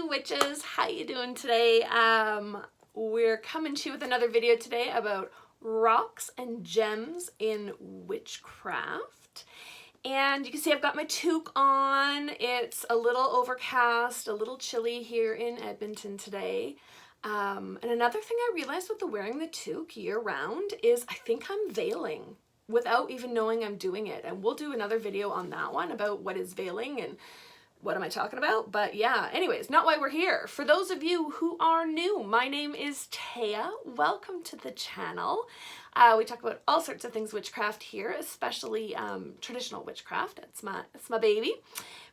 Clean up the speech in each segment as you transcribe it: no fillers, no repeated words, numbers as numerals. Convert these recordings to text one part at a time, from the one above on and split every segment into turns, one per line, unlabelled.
Hey witches, how you doing today? We're coming to you with another video today about rocks and gems in witchcraft. And you can see I've got my toque on. It's a little overcast, a little chilly here in Edmonton today. And another thing I realized with the wearing the toque year round is I think I'm veiling without even knowing I'm doing it. And we'll do another video on that one about what is veiling and what am I talking about? But yeah, anyways, not why we're here. For those of you who are new, my name is Taya. Welcome to the channel. We talk about all sorts of things witchcraft here, especially traditional witchcraft. It's my baby.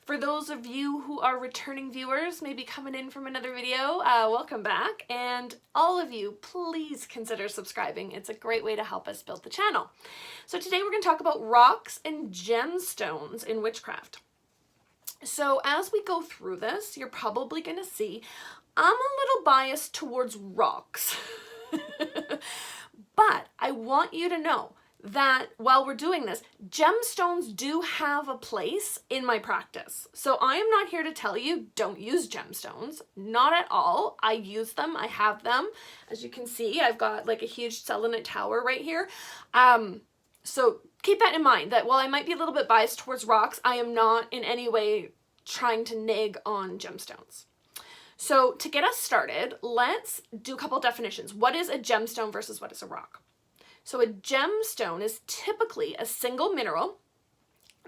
For those of you who are returning viewers, maybe coming in from another video, welcome back. And all of you, please consider subscribing. It's a great way to help us build the channel. So today we're going to talk about rocks and gemstones in witchcraft. So as we go through this, you're probably going to see I'm a little biased towards rocks. But I want you to know that while we're doing this, gemstones do have a place in my practice. So I am not here to tell you don't use gemstones. Not at all. I use them. I have them. As you can see, I've got like a huge selenite tower right here. So keep that in mind, that while I might be a little bit biased towards rocks, I am not in any way trying to nag on gemstones. So to get us started, let's do a couple definitions. What is a gemstone versus what is a rock? So a gemstone is typically a single mineral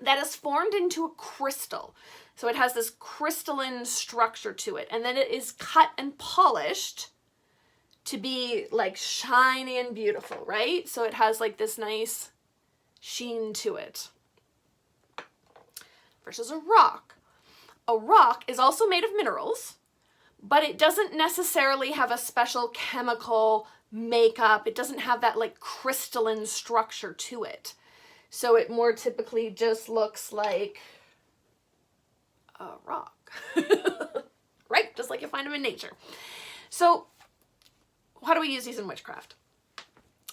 that is formed into a crystal. So it has this crystalline structure to it, and then it is cut and polished to be like shiny and beautiful, right? So it has like this nice sheen to it. Versus a rock. A rock is also made of minerals, but it doesn't necessarily have a special chemical makeup. It doesn't have that like crystalline structure to it. So it more typically just looks like a rock, right? Just like you find them in nature. So how do we use these in witchcraft?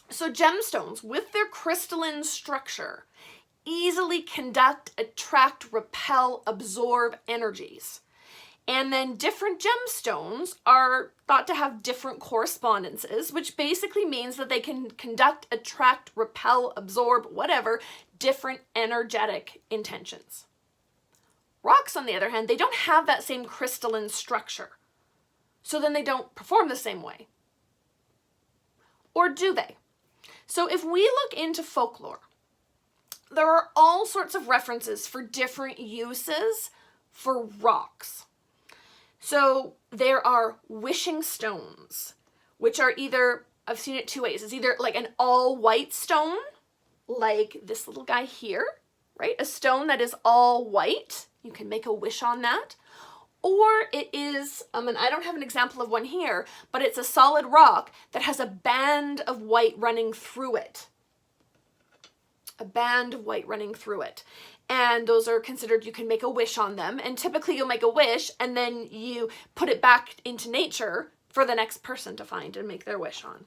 So gemstones, with their crystalline structure, easily conduct, attract, repel, absorb energies. And then different gemstones are thought to have different correspondences, which basically means that they can conduct, attract, repel, absorb, whatever, different energetic intentions. Rocks, on the other hand, they don't have that same crystalline structure. So then they don't perform the same way. Or do they? So if we look into folklore, there are all sorts of references for different uses for rocks. So there are wishing stones, which are either, I've seen it two ways. It's either like an all white stone, like this little guy here, right? A stone that is all white. You can make a wish on that. Or it is, and I don't have an example of one here, but it's a solid rock that has a band of white running through it. A band of white running through it. And those are considered, you can make a wish on them. And typically you'll make a wish and then you put it back into nature for the next person to find and make their wish on.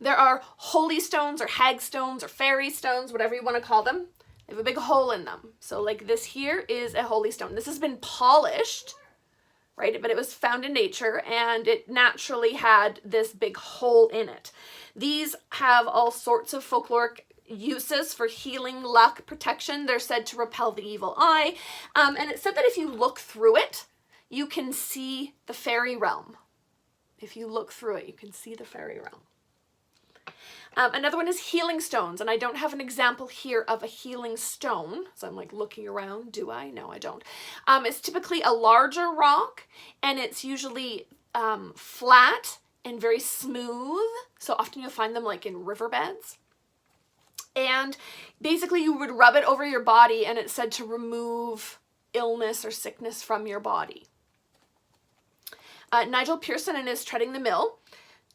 There are holy stones or hag stones or fairy stones, whatever you want to call them. They have a big hole in them. So like this here is a holy stone. This has been polished, right? But it was found in nature and it naturally had this big hole in it. These have all sorts of folkloric uses for healing, luck, protection. They're said to repel the evil eye. And it's said that if you look through it, you can see the fairy realm. If you look through it, you can see the fairy realm. Another one is healing stones, and I don't have an example here of a healing stone. So I'm like looking around. Do I? No, I don't. It's typically a larger rock, and it's usually flat and very smooth. So often you'll find them like in riverbeds. And basically you would rub it over your body, and it's said to remove illness or sickness from your body. Nigel Pearson in his Treading the Mill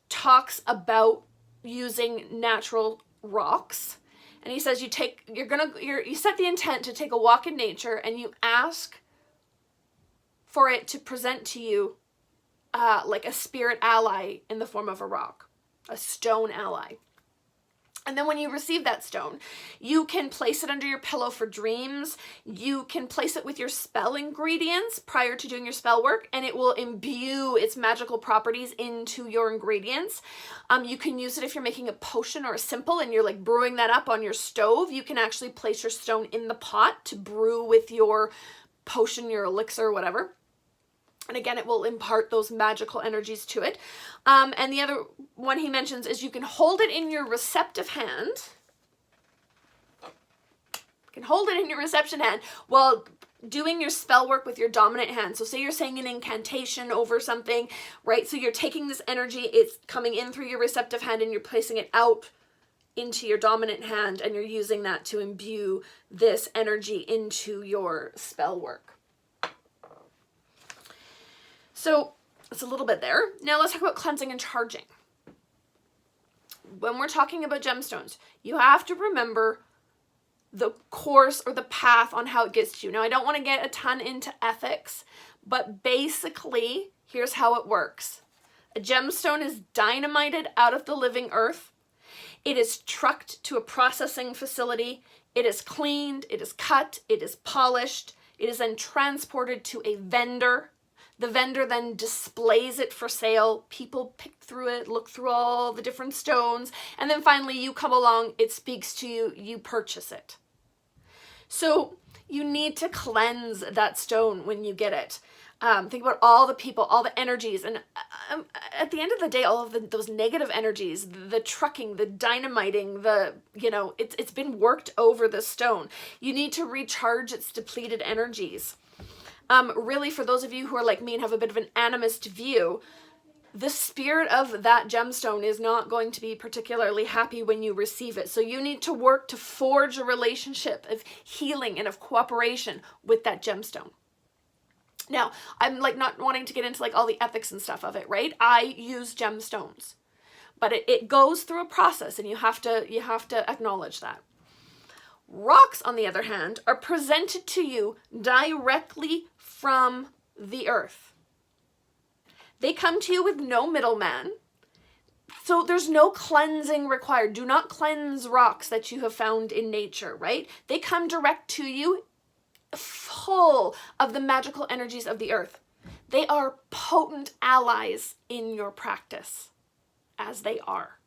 talks about using natural rocks, and he says you set the intent to take a walk in nature, and you ask for it to present to you like a spirit ally in the form of a rock, a stone ally. And then when you receive that stone, you can place it under your pillow for dreams. You can place it with your spell ingredients prior to doing your spell work, and it will imbue its magical properties into your ingredients. You can use it if you're making a potion or a simple and you're like brewing that up on your stove. You can actually place your stone in the pot to brew with your potion, your elixir, whatever. And again, it will impart those magical energies to it. And the other one he mentions is you can hold it in your receptive hand. You can hold it in your reception hand while doing your spell work with your dominant hand. So say you're saying an incantation over something, right? So you're taking this energy, it's coming in through your receptive hand and you're placing it out into your dominant hand, and you're using that to imbue this energy into your spell work. So it's a little bit there. Now let's talk about cleansing and charging. When we're talking about gemstones, you have to remember the course or the path on how it gets to you. Now, I don't want to get a ton into ethics, but basically, here's how it works. A gemstone is dynamited out of the living earth. It is trucked to a processing facility. It is cleaned, it is cut, it is polished. It is then transported to a vendor. The vendor then displays it for sale. People pick through it, look through all the different stones, and then finally you come along, it speaks to you, you purchase it. So you need to cleanse that stone when you get it. Think about all the people, all the energies, and at the end of the day, all of those negative energies, the trucking, the dynamiting, it's been worked over the stone. You need to recharge its depleted energies. Really, for those of you who are like me and have a bit of an animist view, the spirit of that gemstone is not going to be particularly happy when you receive it. So you need to work to forge a relationship of healing and of cooperation with that gemstone. Now, I'm like not wanting to get into like all the ethics and stuff of it, right? I use gemstones, but it goes through a process, and you have to acknowledge that. Rocks, on the other hand, are presented to you directly from the earth. They come to you with no middleman, so there's no cleansing required. Do not cleanse rocks that you have found in nature, right? They come direct to you, full of the magical energies of the earth. They are potent allies in your practice, as they are.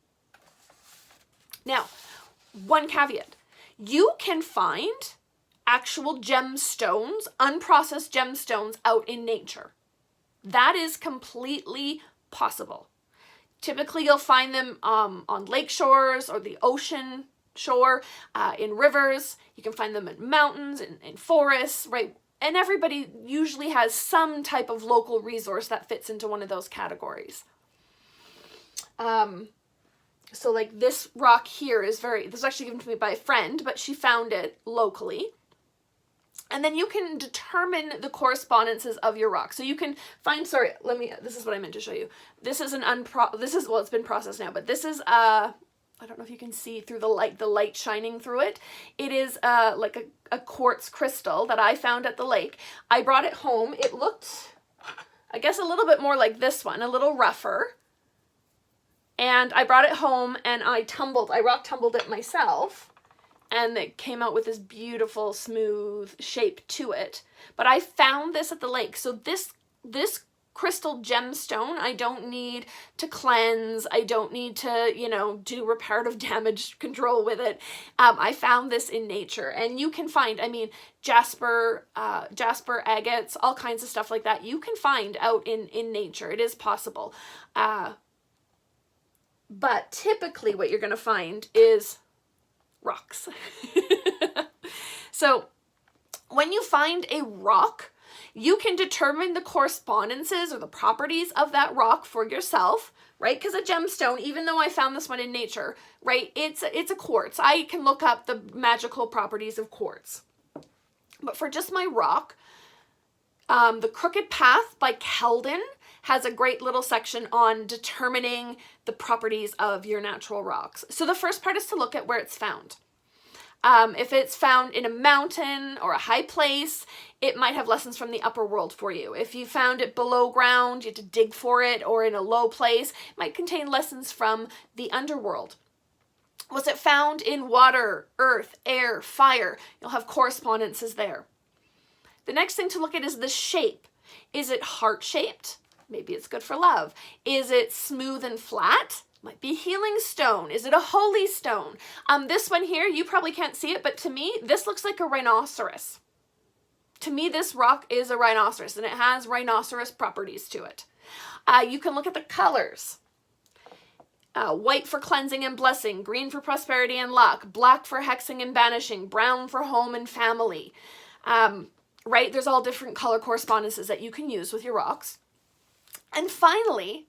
Now, one caveat. You can find actual gemstones, unprocessed gemstones, out in nature. That is completely possible. Typically, you'll find them on lake shores or the ocean shore, in rivers. You can find them in mountains, in forests, right? And everybody usually has some type of local resource that fits into one of those categories. So like this rock here is this was actually given to me by a friend, but she found it locally. And then you can determine the correspondences of your rock. So you can find, this is what I meant to show you. This is it's been processed now, but this is, I don't know if you can see through the light shining through it. It is like a quartz crystal that I found at the lake. I brought it home. It looked, I guess, a little bit more like this one, a little rougher. And I brought it home and I rock tumbled it myself. And it came out with this beautiful, smooth shape to it. But I found this at the lake. So this crystal gemstone, I don't need to cleanse. I don't need to, do reparative damage control with it. I found this in nature. And you can find, jasper, agates, all kinds of stuff like that. You can find out in nature. It is possible. But typically what you're going to find is rocks. So when you find a rock, you can determine the correspondences or the properties of that rock for yourself, right? Because a gemstone, even though I found this one in nature, right, it's a quartz. I can look up the magical properties of quartz. But for just my rock, The Crooked Path by Keldon has a great little section on determining the properties of your natural rocks. So the first part is to look at where it's found. If it's found in a mountain or a high place, it might have lessons from the upper world for you. If you found it below ground, you had to dig for it, or in a low place, it might contain lessons from the underworld. Was it found in water, earth, air, fire? You'll have correspondences there. The next thing to look at is the shape. Is it heart-shaped? Maybe it's good for love. Is it smooth and flat? Might be a healing stone. Is it a holy stone? This one here, you probably can't see it, but to me, this looks like a rhinoceros. To me, this rock is a rhinoceros, and it has rhinoceros properties to it. You can look at the colors. White for cleansing and blessing, green for prosperity and luck, black for hexing and banishing, brown for home and family. Right? There's all different color correspondences that you can use with your rocks. And finally,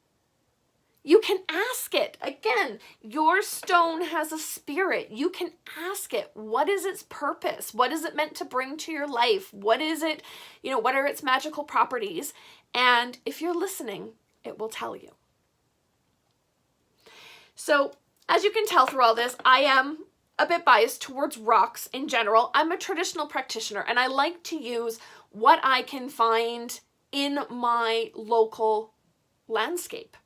you can ask it. Again, your stone has a spirit. You can ask it, what is its purpose? What is it meant to bring to your life? What is it, what are its magical properties? And if you're listening, it will tell you. So, as you can tell through all this, I am a bit biased towards rocks in general. I'm a traditional practitioner, and I like to use what I can find in my local landscape.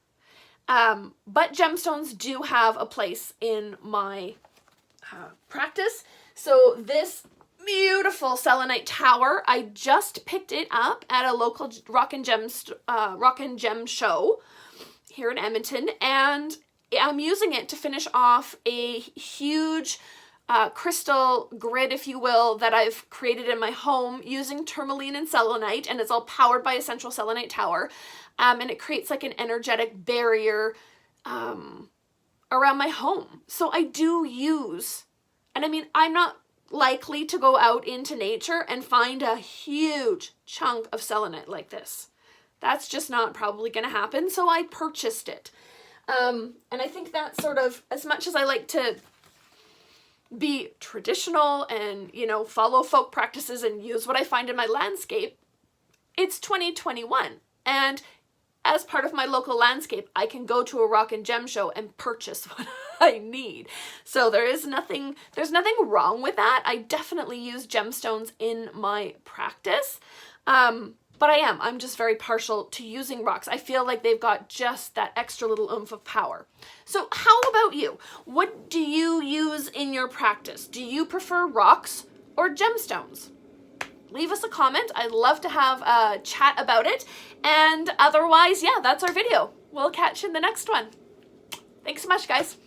But gemstones do have a place in my practice. So this beautiful selenite tower, I just picked it up at a local rock and gem show here in Edmonton, and I'm using it to finish off a huge crystal grid, if you will, that I've created in my home using tourmaline and selenite, and it's all powered by a central selenite tower. And it creates like an energetic barrier around my home. So I do use, and I mean, I'm not likely to go out into nature and find a huge chunk of selenite like this. That's just not probably going to happen. So I purchased it. And I think that's sort of, as much as I like to be traditional and, follow folk practices and use what I find in my landscape, it's 2021. And as part of my local landscape, I can go to a rock and gem show and purchase what I need. So there's nothing wrong with that. I definitely use gemstones in my practice. But I'm just very partial to using rocks. I feel like they've got just that extra little oomph of power. So how about you? What do you use in your practice? Do you prefer rocks or gemstones? Leave us a comment. I'd love to have a chat about it. And otherwise, yeah, that's our video. We'll catch you in the next one. Thanks so much, guys.